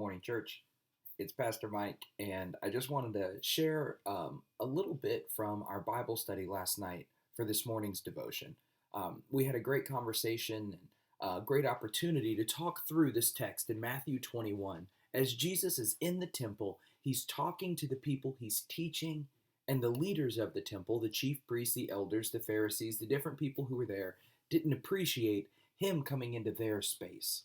Morning Church. It's Pastor Mike, and I just wanted to share a little bit from our Bible study last night for this morning's devotion. We had a great conversation and a great opportunity to talk through this text in Matthew 21. As Jesus is in the temple, he's talking to the people, he's teaching, and the leaders of the temple, the chief priests, the elders, the Pharisees, the different people who were there, didn't appreciate him coming into their space.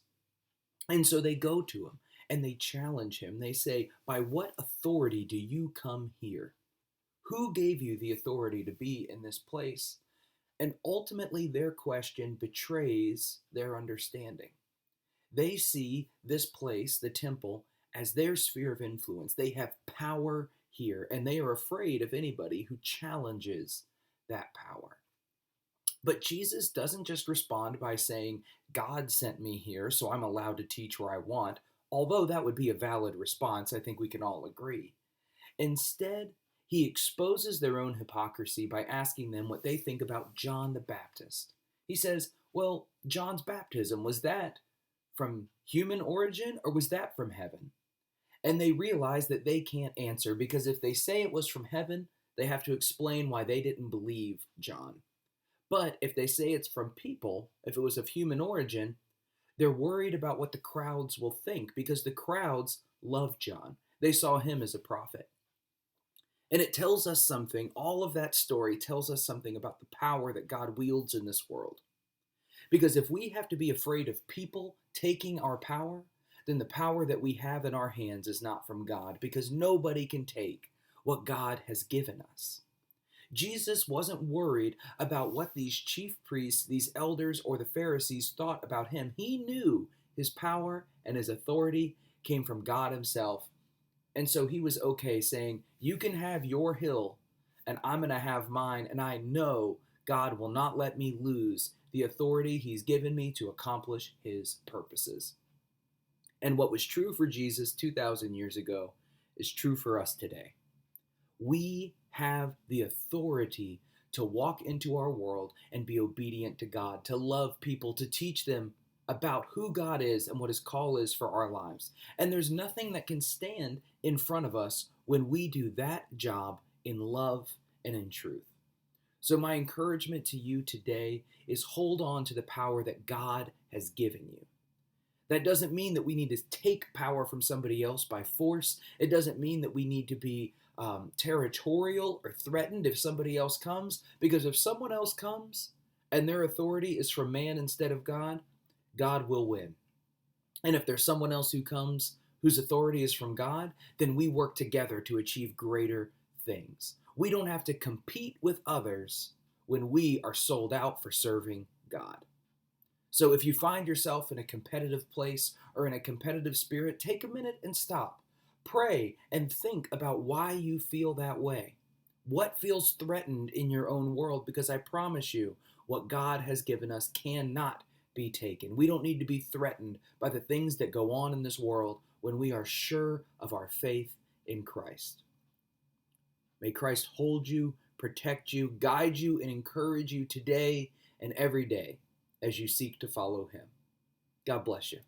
And so they go to him and they challenge him. They say, "By what authority do you come here? Who gave you the authority to be in this place?" And ultimately, their question betrays their understanding. They see this place, the temple, as their sphere of influence. They have power here, and they are afraid of anybody who challenges that power. But Jesus doesn't just respond by saying, "God sent me here, so I'm allowed to teach where I want," although that would be a valid response. I think we can all agree. Instead, he exposes their own hypocrisy by asking them what they think about John the Baptist. He says, "Well, John's baptism, was that from human origin or was that from heaven?" And they realize that they can't answer because if they say it was from heaven, they have to explain why they didn't believe John. But if they say it's from people, if it was of human origin, they're worried about what the crowds will think because the crowds love John. They saw him as a prophet. And it tells us something, all of that story tells us something about the power that God wields in this world. Because if we have to be afraid of people taking our power, then the power that we have in our hands is not from God because nobody can take what God has given us. Jesus wasn't worried about what these chief priests, these elders, or the Pharisees thought about him. He knew his power and his authority came from God himself. And so he was okay saying, "You can have your hill, and I'm going to have mine, and I know God will not let me lose the authority he's given me to accomplish his purposes." And what was true for Jesus 2,000 years ago is true for us today. We have the authority to walk into our world and be obedient to God, to love people, to teach them about who God is and what his call is for our lives. And there's nothing that can stand in front of us when we do that job in love and in truth. So my encouragement to you today is hold on to the power that God has given you. That doesn't mean that we need to take power from somebody else by force. It doesn't mean that we need to be territorial or threatened if somebody else comes. Because if someone else comes and their authority is from man instead of God, God will win. And if there's someone else who comes whose authority is from God, then we work together to achieve greater things. We don't have to compete with others when we are sold out for serving God. So if you find yourself in a competitive place or in a competitive spirit, take a minute and stop. Pray and think about why you feel that way. What feels threatened in your own world? Because I promise you, what God has given us cannot be taken. We don't need to be threatened by the things that go on in this world when we are sure of our faith in Christ. May Christ hold you, protect you, guide you, and encourage you today and every day as you seek to follow him. God bless you.